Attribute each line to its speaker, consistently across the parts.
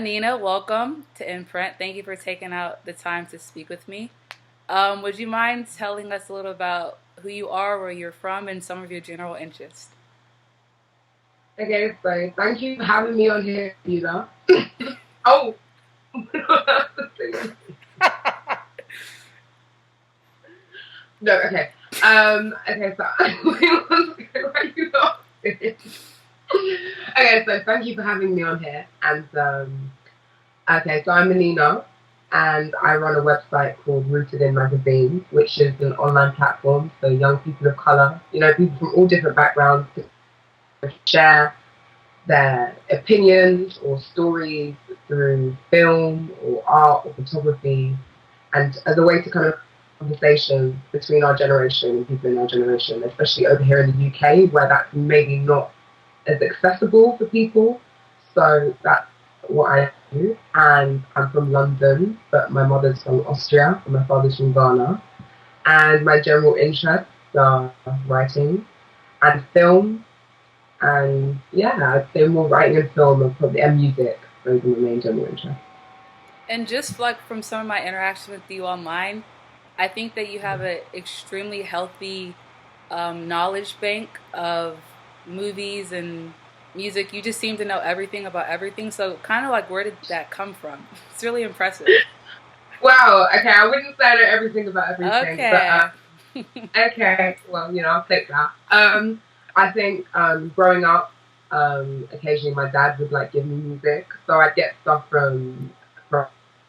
Speaker 1: Annina, welcome to Imprint. Thank you for taking out the time to speak with me. Would you mind telling us a little about who you are, where you're from, and some of your general interests?
Speaker 2: Okay, so thank you for having me on here, Tina. Oh! No, okay. Okay, so okay, so thank you for having me on here. And okay, so I'm Annina, and I run a website called RootedInMagazine, which is an online platform for young people of color. You know, people from all different backgrounds to share their opinions or stories through film or art or photography, and as a way to kind of conversation between our generation and people in our generation, especially over here in the UK, where that's maybe not as accessible for people. So that's what I do. And I'm from London, but my mother's from Austria and my father's from Ghana. And my general interests are writing and film, and yeah, I'd say more writing and film and probably and music. Those are my main general interests.
Speaker 1: And just like from some of my interaction with you online, I think that you have an extremely healthy knowledge bank of movies and music. You just seem to know everything about everything. So, kind of like, where did that come from? It's really impressive.
Speaker 2: Wow. Okay, I wouldn't say I know everything about everything, but
Speaker 1: Okay.
Speaker 2: okay. Well, I'll take that. I think growing up, occasionally my dad would like give me music, so I'd get stuff from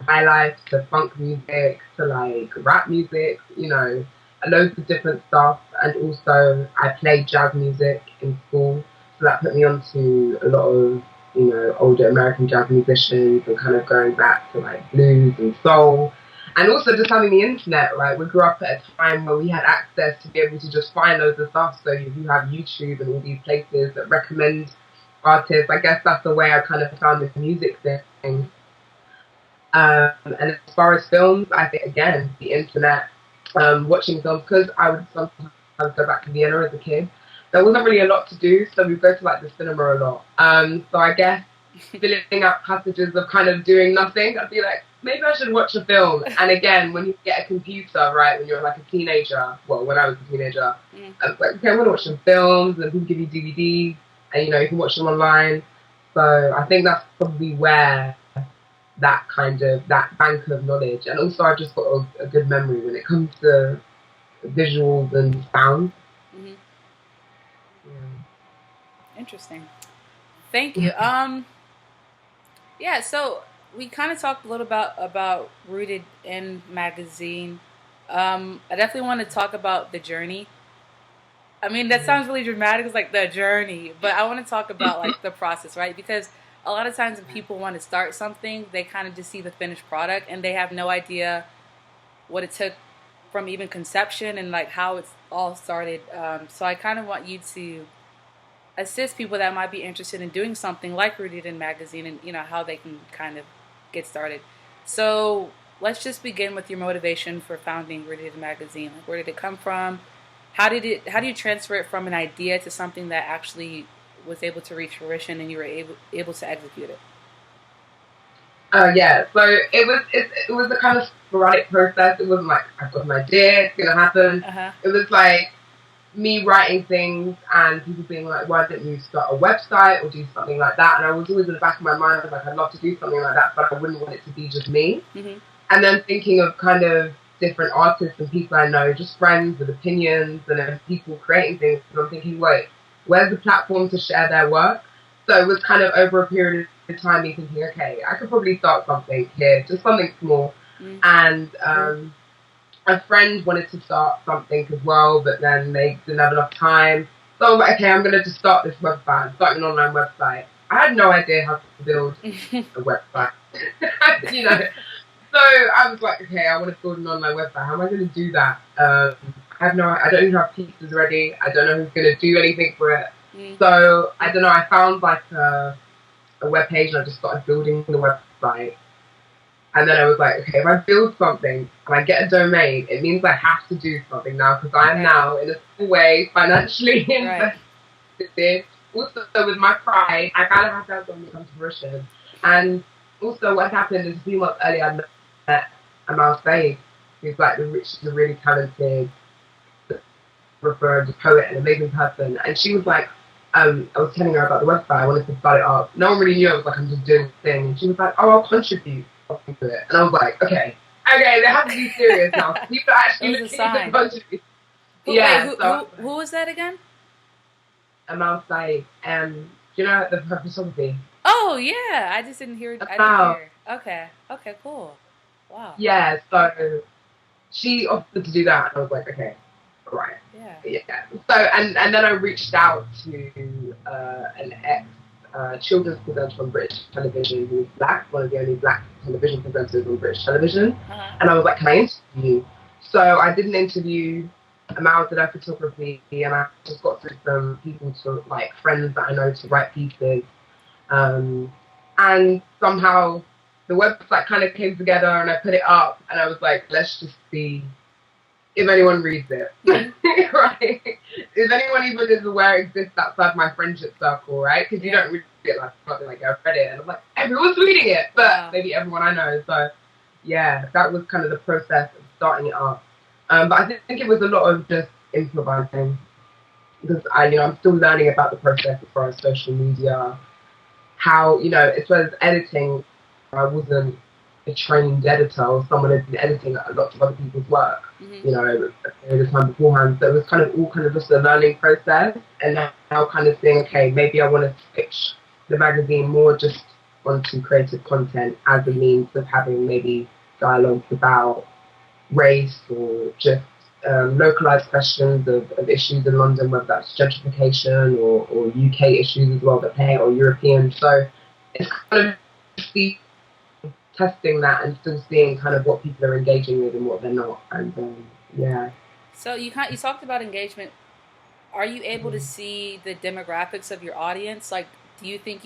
Speaker 2: high life to funk music to like rap music, loads of different stuff. And also I played jazz music in school, so that put me onto a lot of older American jazz musicians and kind of going back to like blues and soul. And also just having the internet, right? We grew up at a time where we had access to be able to just find loads of stuff. So you have YouTube and all these places that recommend artists. I guess that's the way I kind of found this music thing. And as far as films, I think again the internet, watching films, because I would sometimes go back to Vienna as a kid. There wasn't really a lot to do, so we go to like the cinema a lot. So I guess filling out passages of kind of doing nothing, I'd be like, maybe I should watch a film. And again, when you get a computer, right, when you're like a teenager, well, when I was a teenager, I was like, okay, I'm gonna watch some films, and people give you DVDs, and you can watch them online. So I think that's probably where that bank of knowledge, and also I've just got a good memory when it comes to visuals and sound.
Speaker 1: Hmm.
Speaker 2: Yeah.
Speaker 1: Interesting. Thank you. Yeah. So we kind of talked a little about Rooted in Magazine. I definitely want to talk about the journey. I mean, that sounds really dramatic. It's like the journey, but I want to talk about like the process, right? Because a lot of times when people want to start something, they kind of just see the finished product and they have no idea what it took from even conception and like how it's all started. So I kind of want you to assist people that might be interested in doing something like Rooted in Magazine, and how they can kind of get started. So let's just begin with your motivation for founding Rooted in Magazine. Like, where did it come from? How do you transfer it from an idea to something that actually was able to reach fruition and you were able to execute it?
Speaker 2: Yeah, so it was a kind of sporadic process. It wasn't like I've got an idea, it's gonna happen.
Speaker 1: Uh-huh.
Speaker 2: It was like me writing things and people being like, why don't you start a website or do something like that? And I was always in the back of my mind, I was like, I'd love to do something like that, but I wouldn't want it to be just me.
Speaker 1: Mm-hmm.
Speaker 2: And then thinking of kind of different artists and people I know, just friends with opinions and then people creating things. And I'm thinking, wait, where's the platform to share their work? So it was kind of over a period of time me thinking, okay, I could probably start something here, just something small. Mm-hmm. And a friend wanted to start something as well, but then they didn't have enough time. So I was like, okay, I'm going to just start this website, start an online website. I had no idea how to build a website. So I was like, okay, I want to build an online website. How am I going to do that? I don't even have pieces ready. I don't know who's going to do anything for it. So I don't know. I found like a web page and I just started building the website. And then I was like, okay, if I build something and I get a domain, it means I have to do something now because I am now in a way financially invested. Also, with my pride, I kind of have to have something come to fruition. And also what happened is a few months earlier I met Amal Faye, who's like she's a really talented photographer, a poet, an amazing person. And she was like, I was telling her about the website, I wanted to start it up. No one really knew. I was like, I'm just doing this thing. And she was like, oh, I'll contribute to it. And I was like, okay, they have to be serious now. People are actually looking to contribute.
Speaker 1: Yeah. Wait, who was that again?
Speaker 2: Amal Faye. Do you know the photography?
Speaker 1: Oh yeah, I just didn't hear. I didn't hear. Okay, cool. Wow.
Speaker 2: Yeah, so she offered to do that, and I was like, okay, all right. Yeah. So and then I reached out to an ex-children's presenter on British television who was black, one of the only black television presenters on British television, and I was like, can I interview you? So I did an interview. Amal did her photography, and I just got through some people to like friends that I know to write pieces. And somehow the website kind of came together and I put it up and I was like, let's just see if anyone reads it. Right? If anyone even is aware it exists outside my friendship circle, right? Because you don't read it like I've read it. And I'm like, everyone's reading it, but maybe everyone I know. So yeah, that was kind of the process of starting it up. But I think it was a lot of just improvising. Because I'm still learning about the process as far as social media, how, as well as editing, I wasn't a trained editor or someone who'd been editing a lot of other people's work, a period of time beforehand. So it was kind of just a learning process, and now kind of saying, okay, maybe I want to switch the magazine more just onto creative content as a means of having maybe dialogues about race or just localized questions of issues in London, whether that's gentrification or UK issues as well that play, or European. So it's kind of testing that and still seeing kind of what people are engaging with and what they're not. And yeah.
Speaker 1: So you talked about engagement. Are you able to see the demographics of your audience? Like, do you think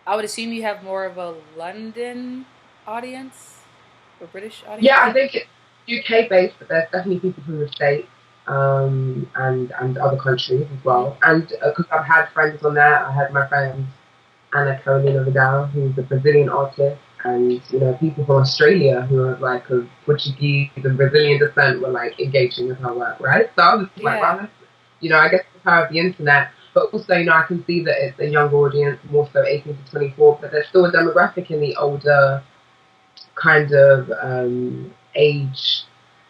Speaker 1: I would assume you have more of a London audience or British audience?
Speaker 2: Yeah, I think it's UK based, but there's definitely people from the States and other countries as well. And because I've had friends on there, I had my friend Anna Carolina Vidal, who's a Brazilian artist, and people from Australia who are like of Portuguese and Brazilian descent were like engaging with her work, right? So I was like, wow, I guess the power of the internet. But also, I can see that it's a younger audience, more so 18 to 24, but there's still a demographic in the older kind of age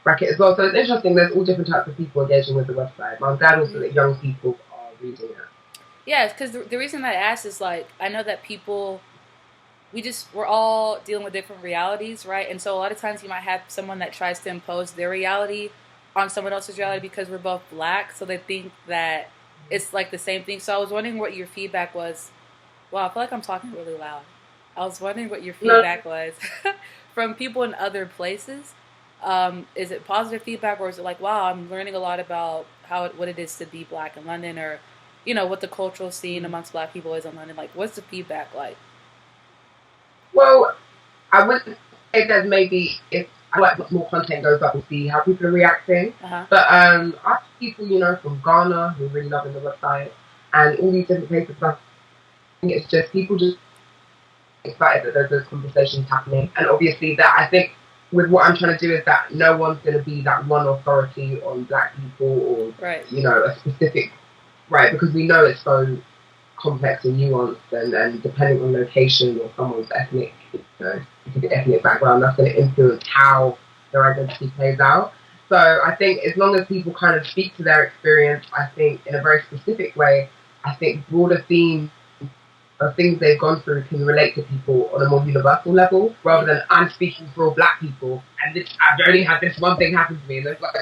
Speaker 2: bracket as well. So it's interesting, there's all different types of people engaging with the website. My dad also that young people are reading it.
Speaker 1: Yeah, because the reason I asked is like, I know that people, we're all dealing with different realities, right? And so a lot of times you might have someone that tries to impose their reality on someone else's reality because we're both black, so they think that it's like the same thing. So I was wondering what your feedback was. Wow, I feel like I'm talking really loud. I was wondering what your feedback was from people in other places. Is it positive feedback, or is it like, wow, I'm learning a lot about what it is to be black in London, or what the cultural scene amongst black people is in London? Like, what's the feedback like?
Speaker 2: Well, I wouldn't say that maybe if more content goes up, we'll see how people are reacting. But I have people, from Ghana who are really loving the website, and all these different places. I think it's just people just excited that there's those conversations happening, and obviously that I think with what I'm trying to do is that no one's going to be that one authority on black people or a specific because we know it's so complex and nuanced, and depending on location or someone's ethnic background, that's going to influence how their identity plays out. So I think as long as people kind of speak to their experience, I think in a very specific way, I think broader themes of things they've gone through can relate to people on a more universal level, rather than I'm speaking for all black people and I've only had this one thing happen to me, and it's like,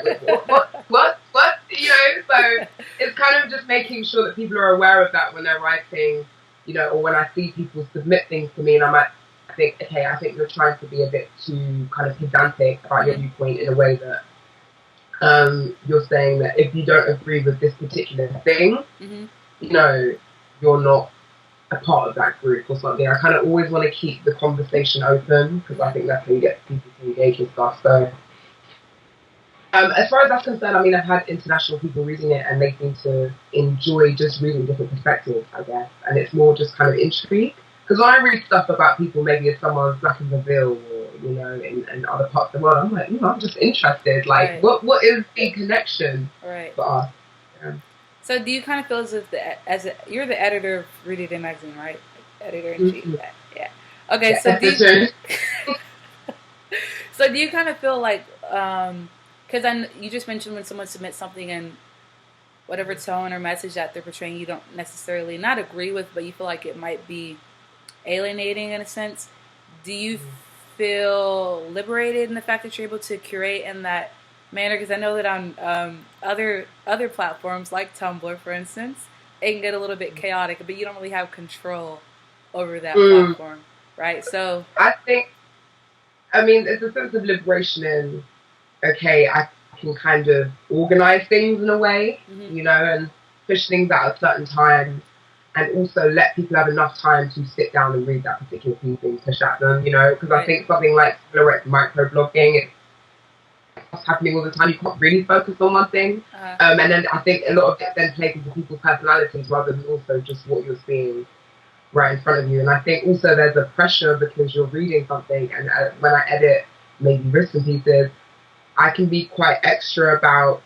Speaker 2: what? So it's kind of just making sure that people are aware of that when they're writing, or when I see people submit things to me, and I think you're trying to be a bit too kind of pedantic about your viewpoint in a way that you're saying that if you don't agree with this particular thing, you're not a part of that group or something. I kind of always want to keep the conversation open, because I think that's how you get people to engage with stuff. So as far as that's concerned, I mean, I've had international people reading it and they seem to enjoy just reading different perspectives, I guess, and it's more just kind of intrigue. Because when I read stuff about people, maybe if someone's back in Brazil or, you know, in other parts of the world, I'm like, I'm just interested. Like, what is the connection for us? Yeah.
Speaker 1: So do you kind of feel as if you're the editor of RootedInMagazine, right? Editor in chief. Yeah. Okay.
Speaker 2: Yeah,
Speaker 1: so so do you kind of feel like, because you just mentioned when someone submits something in whatever tone or message that they're portraying, you don't necessarily not agree with, but you feel like it might be alienating in a sense. Do you feel liberated in the fact that you're able to curate in that manner? Because I know that on other platforms like Tumblr, for instance, it can get a little bit chaotic, but you don't really have control over that platform, right? So
Speaker 2: I mean, there's a sense of liberation in, okay, I can kind of organize things in a way, you know, and push things out at certain times, and also let people have enough time to sit down and read that particular piece and push at them, you know, because I think something like microblogging, it's happening all the time. You can't really focus on one thing, and then I think a lot of it then plays into people's personalities rather than also just what you're seeing right in front of you. And I think also there's a pressure because you're reading something, and when I edit maybe written pieces, I can be quite extra about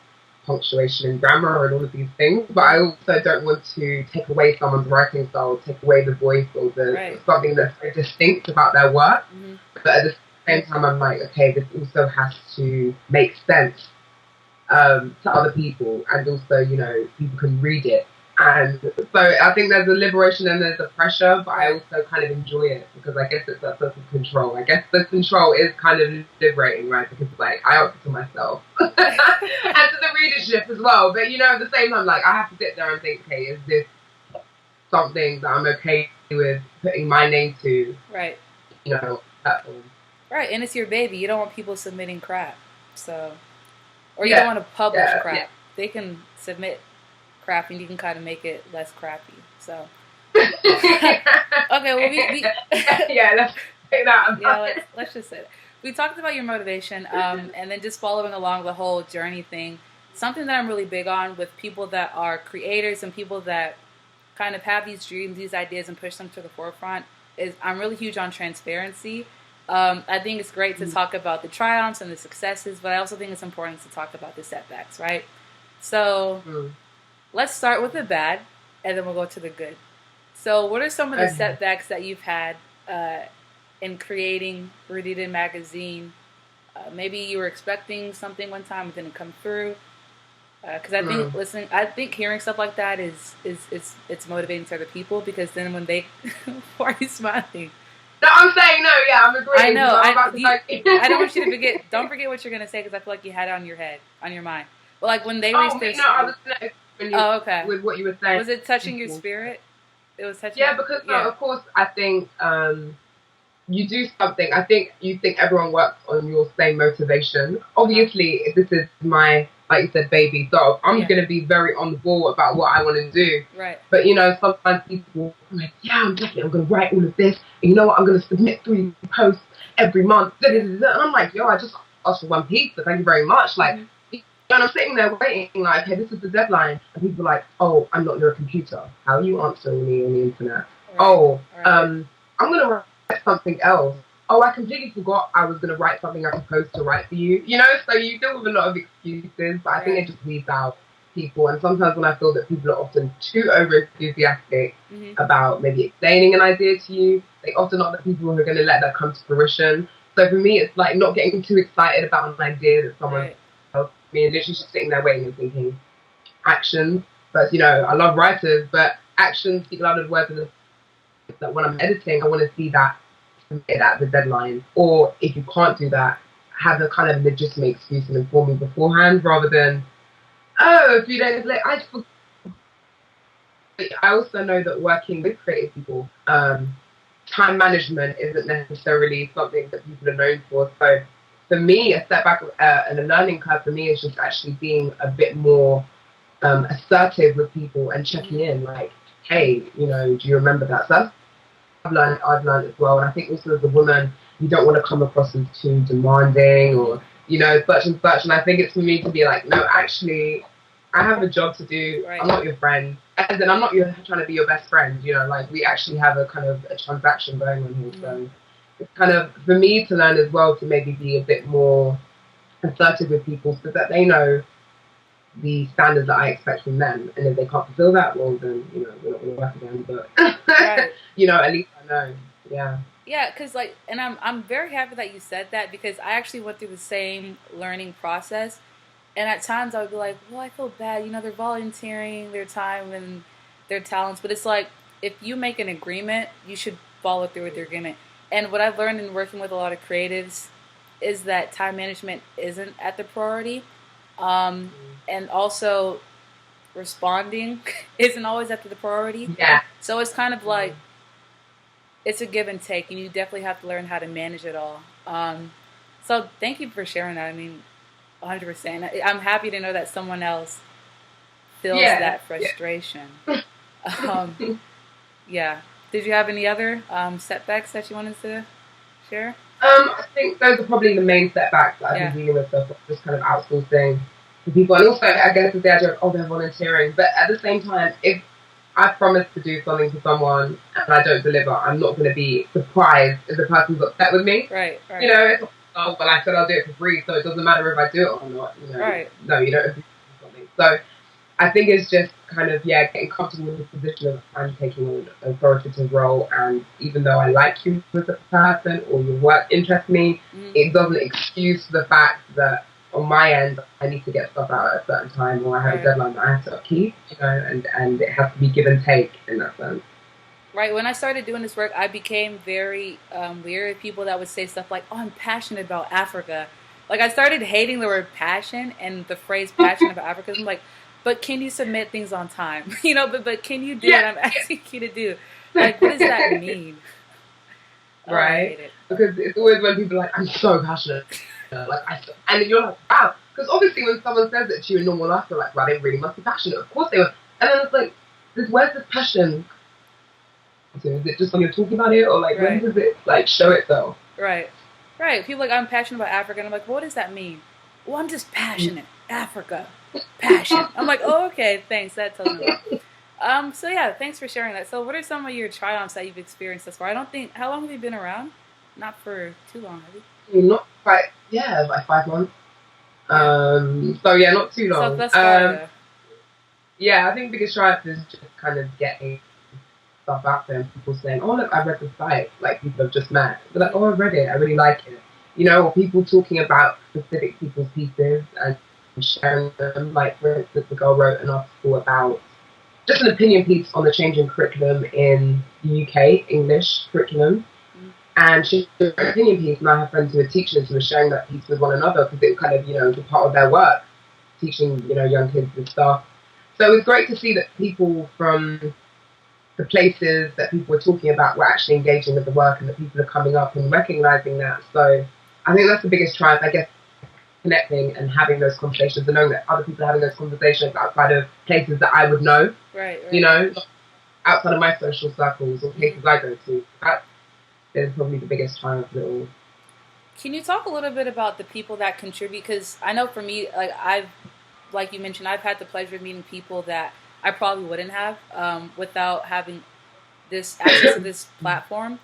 Speaker 2: punctuation and grammar and all of these things, but I also don't want to take away someone's writing style, take away the voice or something that's very distinct about their work. But at the same time, I'm like, okay, this also has to make sense to other people, and also, you know, people can read it. And so I think there's a liberation and there's a pressure, but I also kind of enjoy it because I guess it's that sense of control. I guess the control is kind of liberating, right? Because like I answer to myself and to the readership as well. But you know, at the same time, like I have to sit there and think, okay, is this something that I'm okay with putting my name to?
Speaker 1: Right.
Speaker 2: You know, platform.
Speaker 1: Right, and it's your baby. You don't want people submitting crap, so or you don't want to publish crap. Yeah. They can submit crap and you can kind of make it less crappy. So okay, well we
Speaker 2: yeah, let's say that.
Speaker 1: Yeah, let's just say that. We talked about your motivation, and then just following along the whole journey thing. Something that I'm really big on with people that are creators and people that kind of have these dreams, these ideas, and push them to the forefront is I'm really huge on transparency. I think it's great to talk about the triumphs and the successes, but I also think it's important to talk about the setbacks, right? So let's start with the bad, and then we'll go to the good. So what are some of the setbacks that you've had in creating RootedInMagazine? Maybe you were expecting something one time, it didn't come through. Because I think I think hearing stuff like that is it's motivating to other people, because then when they why are you smiling?
Speaker 2: No, I'm saying no. Yeah, I'm agreeing.
Speaker 1: I know. I don't want you to forget. Don't forget what you're gonna say, because I feel like you had it on your head, on your mind. But like when they reached their.
Speaker 2: I was okay. With what you were saying.
Speaker 1: Was it touching your spirit? It was touching.
Speaker 2: Yeah, because of course, I think you do something. I think you think everyone works on your same motivation. Obviously, if this is my, like you said, baby, so I'm going to be very on the ball about what I want to do.
Speaker 1: Right.
Speaker 2: But, you know, sometimes people are like, yeah, I'm going to write all of this. And you know what? I'm going to submit 3 posts every month. And I'm like, yo, I just asked for one piece, but thank you very much. Like, and I'm sitting there waiting, like, okay, this is the deadline. And people are like, oh, I'm not near a computer. How are you answering me on the internet? Right. I'm going to write something else. Oh, I completely forgot I was going to write something I was supposed to write for you. You know, so you deal with a lot of excuses, but I think it just weeds out people. And sometimes when I feel that people are often too over-enthusiastic about maybe explaining an idea to you, they often are the people who are going to let that come to fruition. So for me, it's like not getting too excited about an idea that someone else, me, and literally just sitting there waiting and thinking, actions. But, you know, I love writers, but actions speak louder than words. That when I'm editing, I want to see that at the deadline, or if you can't do that, have a kind of legitimate excuse and inform me beforehand, rather than a few days later. I also know that working with creative people, time management isn't necessarily something that people are known for. So for me, a setback and a learning curve for me is just actually being a bit more assertive with people and checking in, like, hey, you know, do you remember that? So that's I've learned as well. And I think also as a woman, you don't want to come across as too demanding or, you know, such and such. And I think it's for me to be like, no, actually, I have a job to do.
Speaker 1: Right.
Speaker 2: I'm not your friend. And then I'm not trying to be your best friend, you know, like we actually have a kind of a transaction going on here. So it's kind of, for me to learn as well, to maybe be a bit more assertive with people so that they know the standards that I expect from them. And if they can't fulfill that, well, then, you know, we're not going to work again. But,
Speaker 1: Right.
Speaker 2: you know, at least I know. Yeah.
Speaker 1: Yeah, because like, and I'm very happy that you said that, because I actually went through the same learning process, and at times I would be like, well, I feel bad, you know, they're volunteering their time and their talents, but it's like, if you make an agreement, you should follow through with your agreement. And what I've learned in working with a lot of creatives is that time management isn't at the priority, and also responding isn't always at the priority.
Speaker 2: Yeah.
Speaker 1: So it's kind of like, it's a give and take, and you definitely have to learn how to manage it all. So thank you for sharing that. I mean, 100%. I'm happy to know that someone else feels that frustration. Yeah. Did you have any other setbacks that you wanted to share?
Speaker 2: I think those are probably the main setbacks that I've been dealing with, so just kind of outsourcing to people. And also, I guess, with the idea of, oh, they're volunteering. But at the same time, if I promise to do something for someone and I don't deliver, I'm not going to be surprised if the person's upset with me.
Speaker 1: Right.
Speaker 2: You know, it's, oh, well, I said I'll do it for free, so it doesn't matter if I do it or not. You know,
Speaker 1: right.
Speaker 2: No, you don't agree with something. So I think it's just kind of, getting comfortable with the position of I'm taking on an authoritative role, and even though I like you as a person or your work interests me, it doesn't excuse the fact that on my end, I need to get stuff out at a certain time, or I have a deadline that I have to upkeep, you know, and it has to be give and take in that sense.
Speaker 1: Right. When I started doing this work, I became very weary of people that would say stuff like, oh, I'm passionate about Africa. Like, I started hating the word passion and the phrase passionate about Africa. I'm like, but can you submit things on time? You know, but can you do what I'm asking you to do? Like, what does that mean?
Speaker 2: Right. Because it's always when people are like, I'm so passionate. Like, and you're like, wow. Because obviously when someone says it to you in normal life, you're like, wow, they really must be passionate. Of course they were. And then it's like, where's this passion? Is it just when you're talking about it? Or like, when does it like show itself?
Speaker 1: Right. People are like, I'm passionate about Africa. And I'm like, what does that mean? Well, I'm just passionate. Africa. Passion. I'm like, oh, okay, thanks. That tells me a lot. So yeah, thanks for sharing that. So what are some of your try-ons that you've experienced thus far? I don't think, how long have you been around? Not for too long, have you?
Speaker 2: Not quite, like 5 months. So yeah, not too long.
Speaker 1: So thus far,
Speaker 2: I think the biggest try-up is just kind of getting stuff out there and people saying, oh look, I read the site, like people have just met. They're like, oh, I read it, I really like it. You know, or people talking about specific people's pieces and sharing them. Like, for instance, the girl wrote an article about just an opinion piece on the changing curriculum in the UK, English curriculum. And she wrote an opinion piece, and I have friends who are teachers who are sharing that piece with one another because it kind of, you know, was a part of their work, teaching, you know, young kids and stuff. So it was great to see that people from the places that people were talking about were actually engaging with the work, and that people are coming up and recognizing that. So I think that's the biggest triumph, I guess, connecting and having those conversations and knowing that other people are having those conversations outside of places that I would know, you know, outside of my social circles or places I go to. That is probably the biggest triumph of it all.
Speaker 1: Can you talk a little bit about the people that contribute? Because I know for me, like you mentioned, I've had the pleasure of meeting people that I probably wouldn't have without having this access to this platform.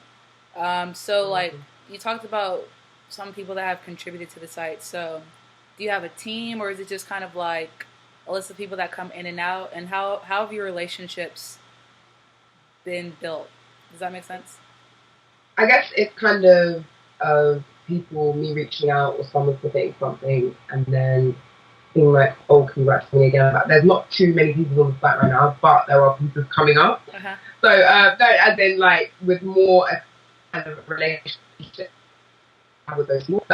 Speaker 1: So like you talked about some people that have contributed to the site. So do you have a team, or is it just kind of like a list of people that come in and out? And how have your relationships been built? Does that make sense?
Speaker 2: I guess it's kind of people, me reaching out or someone submitting something and then being like, oh, congrats to me again. But there's not too many people on the site right now, but there are people coming up. So, as in like with more kind of relationship with those people.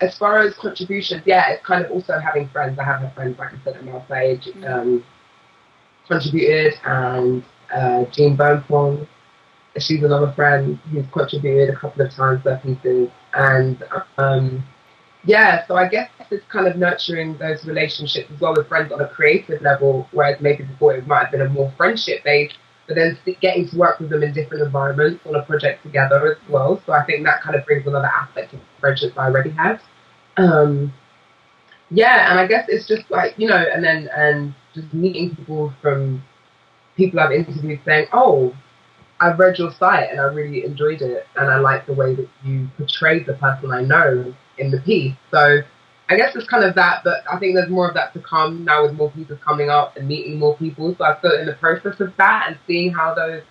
Speaker 2: As far as contributions, it's kind of also having friends. I have had friends, like I said, at Marseille, contributed, and Jean Bernfong, she's another friend who's contributed a couple of times their pieces. And so I guess it's kind of nurturing those relationships as well with friends on a creative level, whereas maybe before it might have been a more friendship based, but then getting to work with them in different environments on a project together as well. So I think that kind of brings another aspect of friendships I already had. yeah, and I guess it's just like, and just meeting people from people I've interviewed saying, oh, I've read your site and I really enjoyed it, and I like the way that you portrayed the person I know in the piece. So I guess it's kind of that, but I think there's more of that to come now with more pieces coming up and meeting more people. So I'm still in the process of that and seeing how those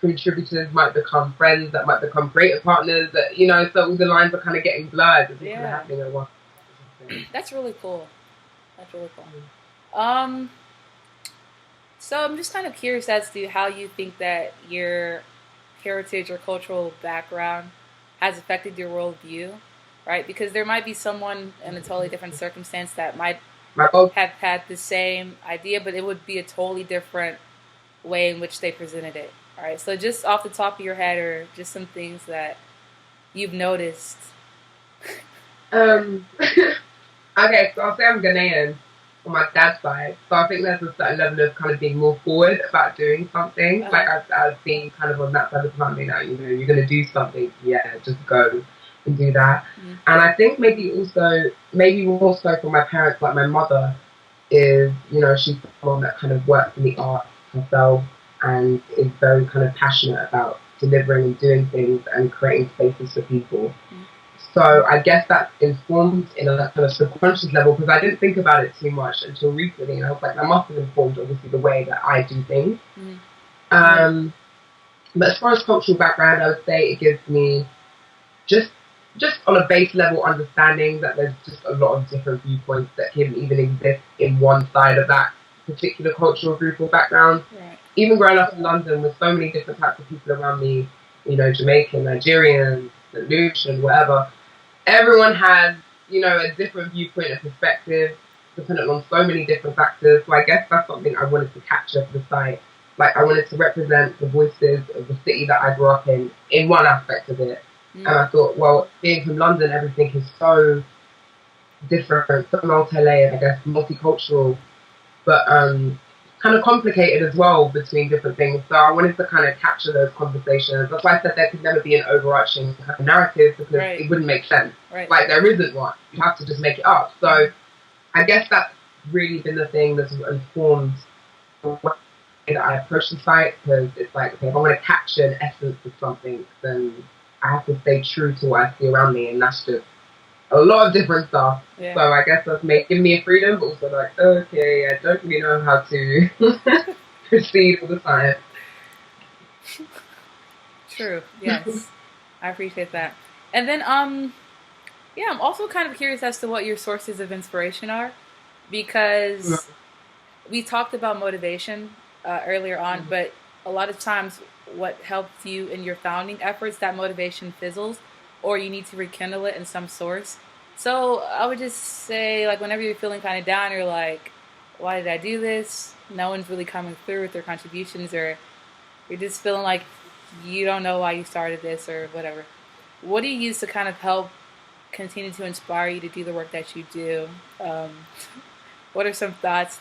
Speaker 2: contributors might become friends, that might become creative partners, that, so all the lines are kind of getting blurred. It's kind of happening at once.
Speaker 1: That's really cool. That's really cool. So I'm just kind of curious as to how you think that your heritage or cultural background has affected your worldview, right? Because there might be someone in a totally different circumstance that might have had the same idea, but it would be a totally different way in which they presented it. All right. So just off the top of your head, or just some things that you've noticed.
Speaker 2: Okay, so I'll say I'm Ghanaian on my dad's side. So I think there's a certain level of kind of being more forward about doing something. Like I've been kind of on that side of the family now, you're going to do something, yeah, just go and do that. And I think maybe more so for my parents, like my mother is, she's someone that kind of works in the arts herself and is very kind of passionate about delivering and doing things and creating spaces for people. So I guess that's informed in a kind of subconscious level, because I didn't think about it too much until recently, and I was like, that must have informed obviously the way that I do things. But as far as cultural background, I would say it gives me just on a base level understanding that there's just a lot of different viewpoints that can even exist in one side of that particular cultural group or background.
Speaker 1: Right.
Speaker 2: Even growing up in London with so many different types of people around me, Jamaican, Nigerian, Lucian, whatever. Everyone has, a different viewpoint and perspective, dependent on so many different factors. So I guess that's something I wanted to capture for the site. Like, I wanted to represent the voices of the city that I grew up in one aspect of it. And I thought, well, being from London, everything is so different, so multi-layered, I guess, multicultural, but kind of complicated as well between different things. So I wanted to kind of capture those conversations. That's why I said there could never be an overarching kind of narrative, because it wouldn't make sense.
Speaker 1: Right.
Speaker 2: Like, there isn't one. You have to just make it up. So I guess that's really been the thing that's informed the way that I approach the site, because it's like, okay, if I want to capture an essence of something, then I have to stay true to what I see around me, and that's just a lot of different stuff. So I guess that's giving me a freedom, but also like, okay, I don't really know how to proceed all the time.
Speaker 1: True. Yes. I appreciate that. And then, I'm also kind of curious as to what your sources of inspiration are, because we talked about motivation earlier on, but a lot of times what helps you in your founding efforts, that motivation fizzles, or you need to rekindle it in some source. So I would just say, like, whenever you're feeling kind of down, you're like, why did I do this? No one's really coming through with their contributions, or you're just feeling like you don't know why you started this or whatever. What do you use to kind of help continue to inspire you to do the work that you do? What are some thoughts?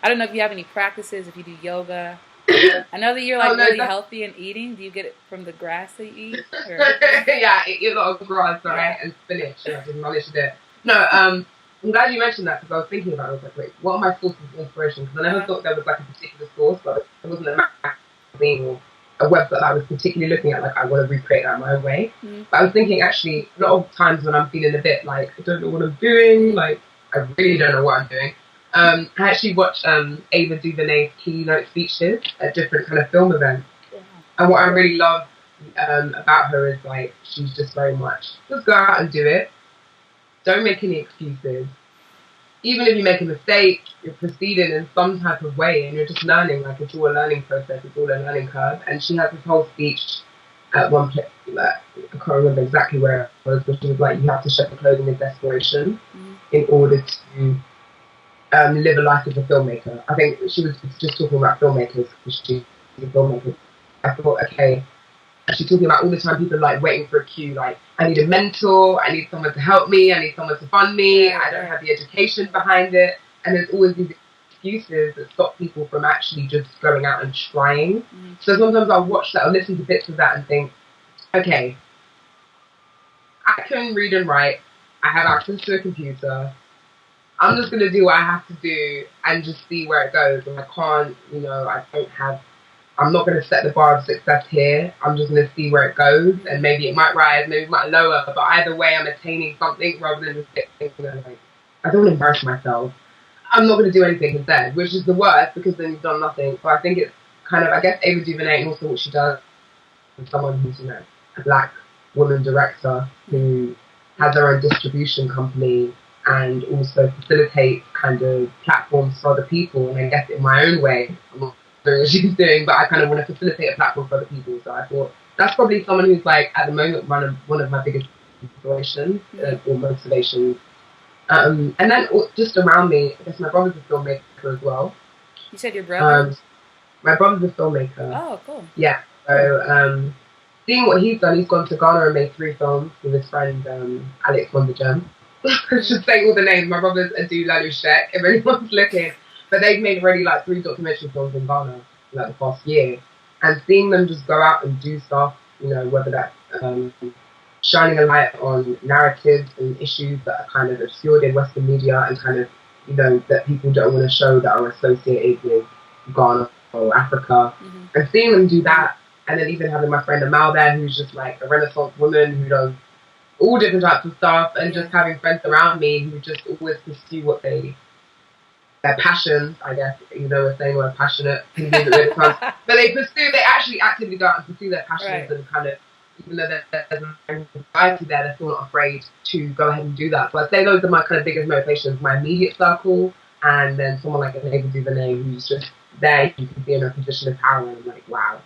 Speaker 1: I don't know if you have any practices, if you do yoga. I know that you're like really healthy in eating. Do you get it from the grass that you eat? Or?
Speaker 2: Yeah, I eat a lot of grass, right? And spinach. I just managed to do it. No, I'm glad you mentioned that, because I was thinking about it. I was like, wait, what are my sources of inspiration? Because I never thought there was like a particular source, but it wasn't a magazine or a website that I was particularly looking at, like, I want to recreate that my own way. But I was thinking, actually, a lot of times when I'm feeling a bit like, I don't know what I'm doing, like, I really don't know what I'm doing, I actually watched Ava DuVernay's keynote speeches at different kind of film events. And what I really love about her is, like, she's just very much, just go out and do it. Don't make any excuses. Even if you make a mistake, you're proceeding in some type of way, and you're just learning. Like, it's all a learning process. It's all a learning curve. And she has this whole speech at one place, like, I can't remember exactly where it was, but she was like, you have to shed the clothing of desperation in order to live a life as a filmmaker. I think she was just talking about filmmakers, because she's a filmmaker. I thought, okay, and she's talking about all the time people like waiting for a cue, like, I need a mentor, I need someone to help me, I need someone to fund me, I don't have the education behind it. And there's always these excuses that stop people from actually just going out and trying. So sometimes I'll watch that or listen to bits of that and think, okay, I can read and write, I have access to a computer, I'm just going to do what I have to do and just see where it goes. And I can't, I'm not going to set the bar of success here. I'm just going to see where it goes, and maybe it might rise, maybe it might lower, but either way, I'm attaining something rather than just thinking, like, I don't want to embarrass myself. I'm not going to do anything instead, which is the worst because then you've done nothing. So I think it's kind of, I guess, Ava DuVernay, and also what she does, someone who's, a black woman director who has her own distribution company and also facilitates kind of platforms for other people. And I guess in my own way, I'm not doing what she's doing, but I kind of want to facilitate a platform for other people. So I thought that's probably someone who's like at the moment one of my biggest inspirations or motivations. And then just around me, I guess my brother's a filmmaker as well.
Speaker 1: You said your brother?
Speaker 2: My brother's a filmmaker.
Speaker 1: Oh, cool.
Speaker 2: Yeah. So seeing what he's done, he's gone to Ghana and made 3 films with his friend Alex Wondergem. Just saying all the names. My brother's Adu Lalushek, if anyone's looking. But they've made already like 3 documentary films in Ghana like the past year. And seeing them just go out and do stuff, whether that's shining a light on narratives and issues that are kind of obscured in Western media and kind of, that people don't want to show that are associated with Ghana or Africa. And seeing them do that, and then even having my friend Amal there, who's just like a Renaissance woman who does all different types of stuff, and just having friends around me who just always pursue what their passions, I guess, we're saying we're passionate, but they actually actively go out and pursue their passions, and kind of, even though there's an anxiety there, they're still not afraid to go ahead and do that. So I'd say those are my kind of biggest motivations, my immediate circle, and then someone like Ava DuVernay who's just there, you can see in a position of power, and I'm like, wow.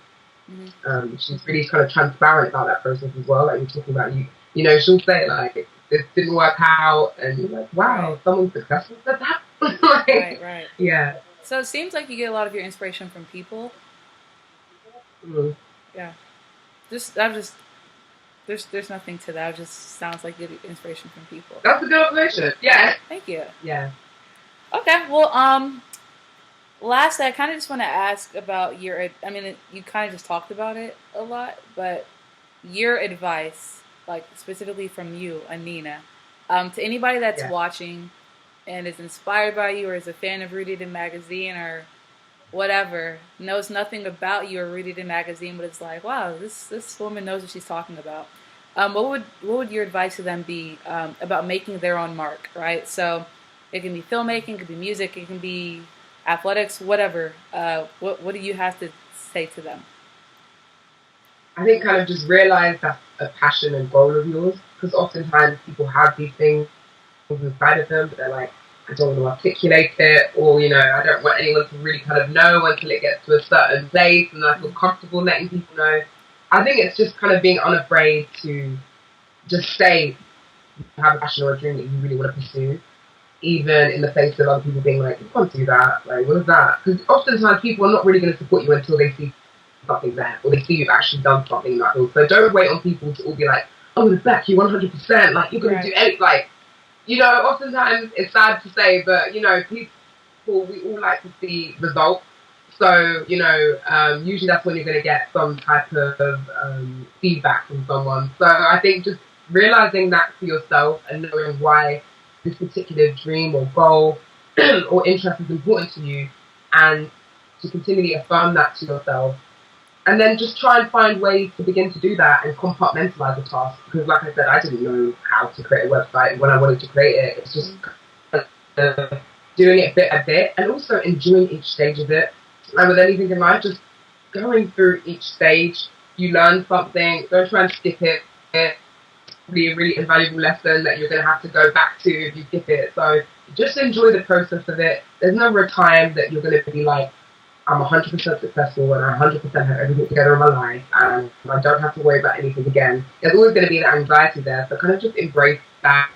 Speaker 2: She's really kind of transparent about that process as well, like you're talking about, she'll say like, this didn't work out, and you're like, wow, someone's successful at that.
Speaker 1: Right.
Speaker 2: Yeah.
Speaker 1: So it seems like you get a lot of your inspiration from people. Yeah. There's nothing to that. It just sounds like you get inspiration from people.
Speaker 2: That's a good observation. Yeah.
Speaker 1: Thank you.
Speaker 2: Yeah.
Speaker 1: Okay. Well, lastly, I kind of just want to ask about you kind of just talked about it a lot, but your advice, like specifically from you, Annina, to anybody that's watching and is inspired by you or is a fan of RootedInMagazine or whatever, knows nothing about you or RootedInMagazine, but it's like, wow, this woman knows what she's talking about. What would your advice to them be about making their own mark, right? So it can be filmmaking, it can be music, it can be athletics, whatever. What do you have to say to them?
Speaker 2: I think kind of just realize that's a passion and goal of yours, because oftentimes people have these things inside of them, but they're like, I don't want to articulate it, or I don't want anyone to really kind of know until it gets to a certain place and I feel comfortable letting people know. I think it's just kind of being unafraid to just say you have a passion or a dream that you really want to pursue, even in the face of other people being like, you can't do that, like, what is that? Because oftentimes people are not really going to support you until they see something there, or they see you've actually done something that will. So don't wait on people to all be like, I'm going to back you 100%, like, you're going to do anything, like, oftentimes it's sad to say, but, people, we all like to see results. So, usually that's when you're going to get some type of feedback from someone. So I think just realizing that for yourself and knowing why this particular dream or goal or interest is important to you, and to continually affirm that to yourself. And then just try and find ways to begin to do that and compartmentalize the task. Because like I said, I didn't know how to create a website when I wanted to create it. It's just doing it bit by bit and also enjoying each stage of it. And with anything in life, just going through each stage, you learn something. Don't try and skip it. It's probably a really invaluable lesson that you're going to have to go back to if you skip it. So just enjoy the process of it. There's never a time that you're going to be like, I'm 100% successful and I 100% have everything together in my life and I don't have to worry about anything again. There's always going to be that anxiety there, so kind of just embrace that,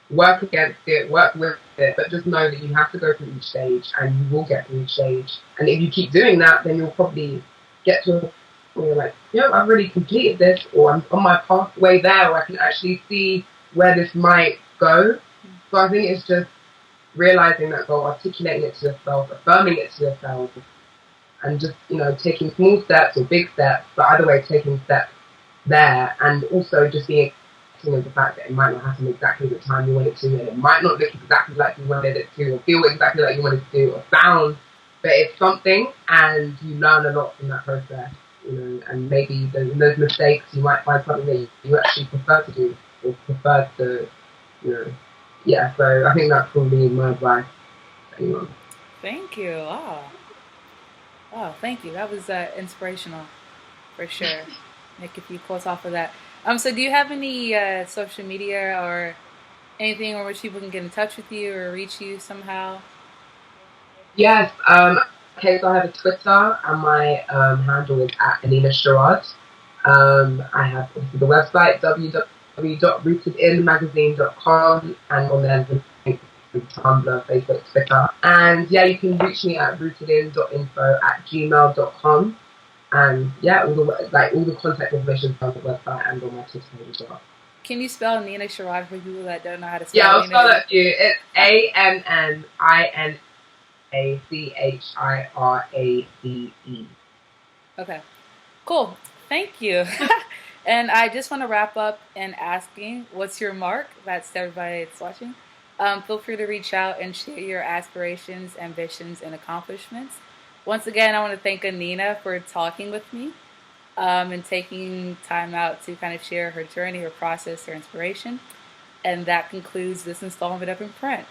Speaker 2: work against it, work with it, but just know that you have to go through each stage and you will get through each stage. And if you keep doing that, then you'll probably get to a point where you're like, I've already completed this, or I'm on my pathway there, or I can actually see where this might go. So I think it's just realizing that goal, articulating it to yourself, affirming it to yourself, and just, taking small steps or big steps, but either way, taking steps there, and also just being of the fact that it might not happen exactly the time you want it to, and it might not look exactly like you wanted it to, or feel exactly like you wanted it to, or sound, but it's something, and you learn a lot from that process, and maybe in those mistakes you might find something that you actually prefer to do, or prefer to, yeah, so I think that's probably my advice to anyone.
Speaker 1: Thank you. Oh, thank you. That was inspirational for sure. Make a few quotes off of that. So do you have any social media or anything where which people can get in touch with you or reach you somehow?
Speaker 2: Yes, okay, so I have a Twitter, and my handle is at Annina Chirade. I have obviously the website, www.rootedinmagazine.com, and on there there's a link to Tumblr, Facebook, Twitter. And yeah, you can reach me at rootedin.info at gmail.com. And yeah, all the contact information is on the website and on my Twitter page as well.
Speaker 1: Can you spell Annina Chirade for people that don't know how to
Speaker 2: Yeah,
Speaker 1: spell
Speaker 2: I'll spell
Speaker 1: Annina?
Speaker 2: that for you. It's ANNINACHIRADE.
Speaker 1: Okay, cool. Thank you. And I just want to wrap up and asking, what's your mark? That's everybody that's watching. Feel free to reach out and share your aspirations, ambitions, and accomplishments. Once again, I want to thank Annina for talking with me and taking time out to kind of share her journey, her process, her inspiration. And that concludes this installment of Imprint.